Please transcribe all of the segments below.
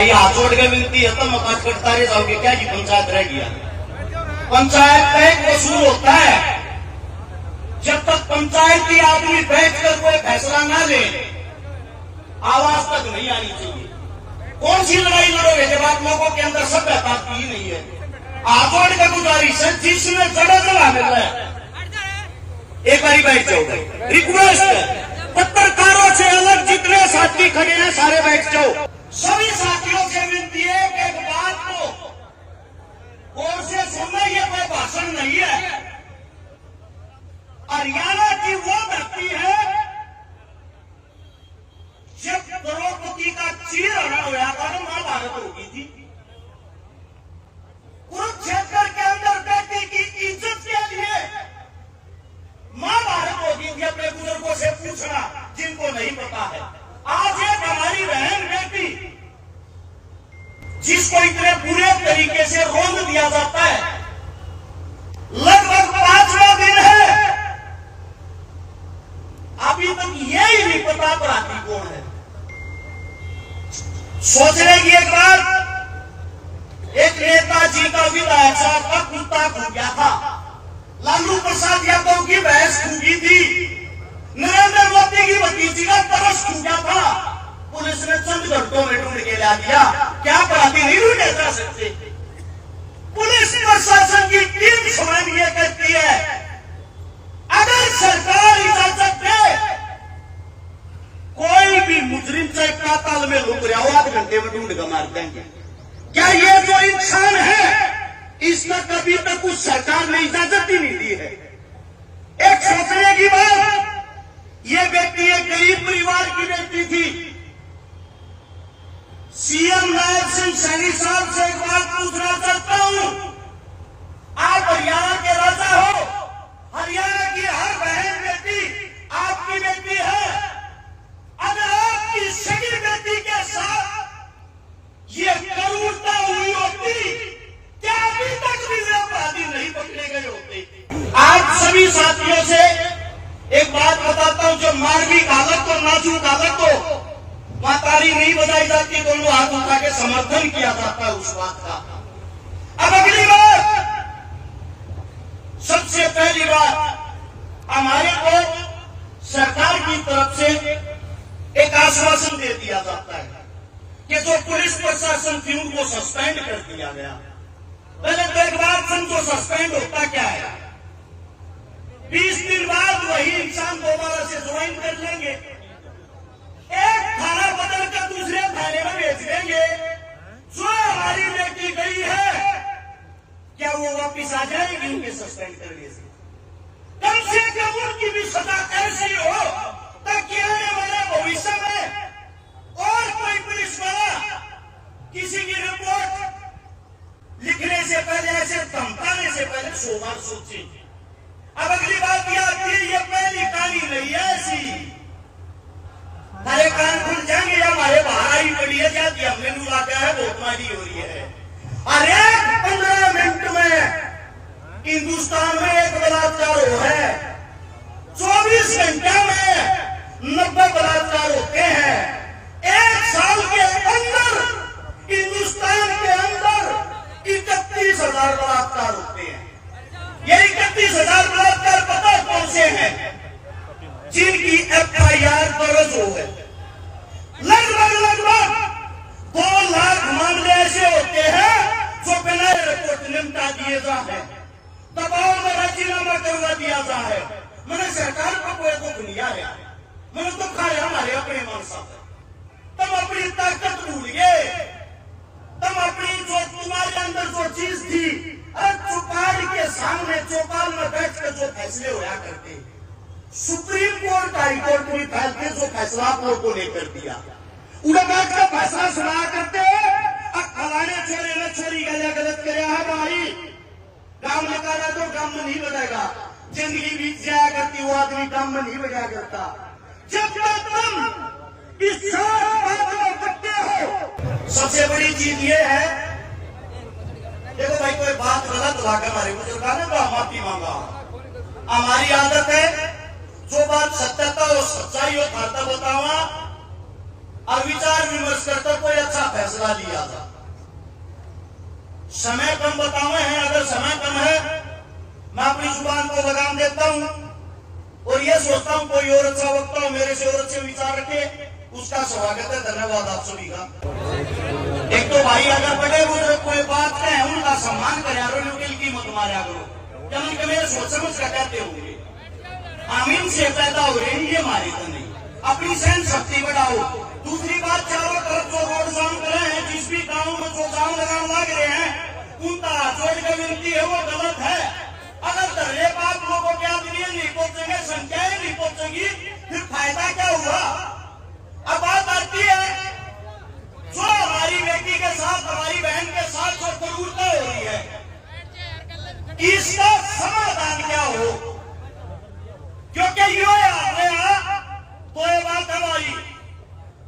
हाथ जोड़ के विनती है तो मकान करता रहे जाओगे क्या जी पंचायत रह गया। पंचायत का एक वसूल होता है, जब तक पंचायत की आदमी बैठकर कोई फैसला ना ले आवाज तक नहीं आनी चाहिए। कौन सी लड़ाई लड़ोगे जब आप लोगों के अंदर सभ्यता ही नहीं है। हाथ जोड़ के गुजारिश है, जिसमें जड़ा जला मिल रहा है एक बारी बैठ जाओ। रिक्वेस्ट है पत्रकारों से अलग जितने साथी खड़े हैं सारे बैठ जाओ। सभी साथियों से विनती है कि एक बात को और से सुनना, ये कोई भाषण नहीं है। हरियाणा की वो धरती है जब द्रौपदी का चीरहरण हुआ था तो महाभारत होगी थी। कुरुक्षेत्र के अंदर बेटी की इज्जत के लिए महाभारत होगी थी। अपने बुजुर्गों से पूछना जिनको नहीं पता है। आज एक हमारी बहन बेटी जिसको इतने बुरे तरीके से रोक दिया जाता है, लगभग 5वां दिन है, अभी तक यही नहीं पता अपराधी कौन है। सोचने की एक बात, एक नेताजी का विधायक साहब का कुत्ता खो गया था, लालू प्रसाद यादव की भैंस खूबी थी, नरेंद्र मोदी की भतीजी का तरस खो गया था, पुलिस ने चंद घंटों में ढूंढ के ला दिया। क्या अपराधी नहीं ढूंढे जा सकते? पुलिस प्रशासन की टीम स्वयं ये कहती है अगर सरकार इजाजत दे कोई भी मुजरिम चाहे पाताल में लुक रहा हो 8 घंटे में ढूंढ कर मार देंगे। क्या ये जो इंसान है इसका कभी तक उस सरकार ने इजाजत ही नहीं दी है? एक सोचने की बात, ये बेटी एक गरीब परिवार की बेटी थी। सीएम नायब सिंह सैनी साहब से एक बात पूछना चाहता हूं, आप हरियाणा के राजा हो, हरियाणा की हर बहन बेटी आपकी बेटी है। अगर आपकी सगी बेटी के साथ ये करूरता हुई होती क्या अभी तक भी वे अपराधी नहीं पकड़े गए होते? आज सभी साथियों से एक बात बताता हूं, जो मानवीय हालत को नाजुक हालत को मातारी नहीं बजाई जाती, दोनों हाथ उठा के समर्थन किया जाता है उस बात का। अब अगली बात, सबसे पहली बात, हमारे को सरकार की तरफ से एक आश्वासन दे दिया जाता है कि जो पुलिस प्रशासन थी उनको सस्पेंड कर दिया गया। पहले तो एक बात समझो, सस्पेंड होता क्या है? 20 दिन बाद वही इंसान दोबारा से ज्वाइन कर लेंगे, एक थाना बदल कर दूसरे थाने में भेज देंगे। जो हमारी बेटी गई है क्या वो वापिस आ जाएगी उनके सस्पेंड करने से? कम से कम उनकी भी सजा ऐसी हो ताकि आने वाले भविष्य में और कोई पुलिस वाला किसी की रिपोर्ट लिखने से पहले, ऐसे धमकाने से पहले 100 बार सोचे। अब अगली बात यह आती है, ये पहली कहानी नहीं है ऐसी। हमारे कान खुल जाएंगे या हमारे बाहर आई पड़ी है जाती, हमने नुला क्या है बहुत मारी हो रही है। अरे 15 मिनट में हिंदुस्तान में एक बलात्कार हो है, 24 घंटे में 90 बलात्कार होते हैं। 1 साल के अंदर हिंदुस्तान के अंदर 31,000 बलात्कार होते हैं। ये 31,000 बलात्कार पता कौन से हैं? जिनकी FIR दर्ज हो गए। लगभग 2 लाख मामले ऐसे होते हैं जो बिना रिपोर्ट निपटा दिए जाते हैं, दबाव में राजीनामा करवा दिया जाता है। मैंने सरकार को कोई दुख नहीं आया, मैंने दुख आया हमारे अपने मानसा। तुम अपनी ताकत भूल गए, तुम अपनी जो तुम्हारे अंदर जो चीज थी, चौपाल के सामने चौपाल में बैठकर जो फैसले होया करते, सुप्रीम कोर्ट हाई कोर्ट में फैल के जो फैसला आप लोगों को लेकर दिया, उन्हें बैठकर फैसला सुना करते फलाने छोरे ने छोरी गलत कराया है भाई, काम निकाला तो काम में नहीं बजाएगा, जिंदगी बीत जाया करती वो आदमी काम में नहीं बजा करता। जब तक तुम इस बात में करते हो, सबसे बड़ी चीज ये है, देखो भाई कोई बात गलत लगा हमारे बुजुर्गों ने तो माफी मांगा। हमारी आदत है जो बात सत्यता और सच्चाई हो खाता बतावा, और विचार विमर्श करके कोई अच्छा फैसला लिया था। समय कम बताए हैं, अगर समय कम है मैं अपनी जुबान को लगाम देता हूं और ये सोचता हूं कोई और अच्छा वक्ता हो मेरे से और अच्छे विचार रखे, उसका स्वागत है। धन्यवाद आप सभी का। एक तो भाई अगर बड़े बुजुर्ग कोई बात कहे उनका सम्मान करे, दिल की मत मारा करो, जमीन के मेरे सोच समझ कर कहते होंगे आमीन से पैदा हो रहे ये मारे तो नहीं, अपनी सहन शक्ति बढ़ाओ। दूसरी बात, चारों तरफ जो रोड जाम कर रहे हैं, जिस भी गांव में जो जाम लगाने लग रहे हैं, उनका जोड़ की विनती है वो गलत है। अगर धरने पर आप लोगों के आदमी नहीं पहुंचेंगे, संख्याएं नहीं पहुंचेगी, फिर फायदा क्या हुआ। अब बात आती है जो हमारी बेटी के साथ, हमारी बहन के साथ जो क्रूरता हो रही है, इसका समाधान क्या हो। क्योंकि यो आपने तो ये बात हमारी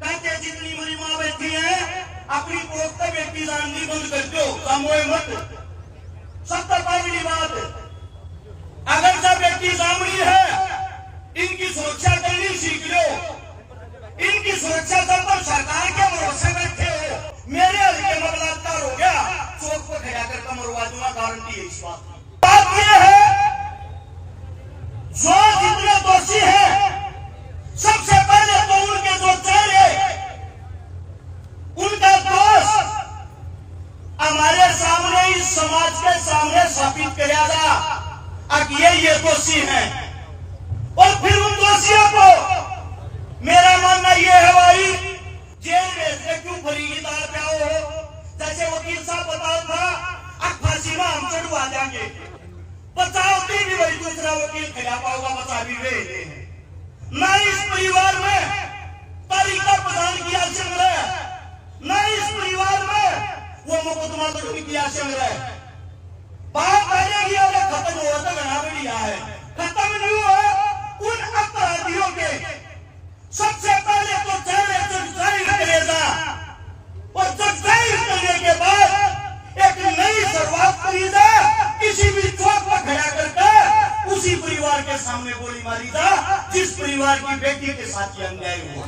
कहते जितनी मेरी माँ बैठी है अपनी पोखता बेटी जाननी बंद कर दो, कमोए मत। 70% बात अगर जब बेटी सामनी है इनकी सुरक्षा करनी सीख लो। इनकी सुरक्षा जब तक सरकार के भरोसे बैठे हो, मेरे हल्के में बलात्कार हो गया, चौक पर खड़ा कर कमरवा दूंगा, गारंटी है इस बात की। बात यह है जो जितने दोषी हैं सबसे पहले तो उनके जो चेहरे, उनका दोष हमारे सामने, इस समाज के सामने स्थापित किया जा अब ये दोषी हैं। और फिर उन दोषियों को मेरा मानना ये है भाई जेल में से क्यों फरीगी दाल प्याओ हो। जैसे वकील साहब बताओ था अब फांसी में हम चढ़वा देंगे, बचावती भी वही दूसरा वकील खिला पाओगा, बचा भी वे न इस परिवार में तरीका प्रदान किया चल रहा है, न इस परिवार में वो मुकदमा दर्ज किया चल रहा है। बात करेगी और खत्म हुआ तो बना भी लिया है, खत्म नहीं हुआ। उन अपराधियों के सबसे पहले तो चेहरे जब जाहिर करेगा और जब जाहिर करने के बाद एक नई शुरुआत करी जाए, किसी भी चौक पर खड़ा करके उसी परिवार के सामने गोली मारी जा जिस परिवार की बेटी के साथ ये अन्याय हुआ।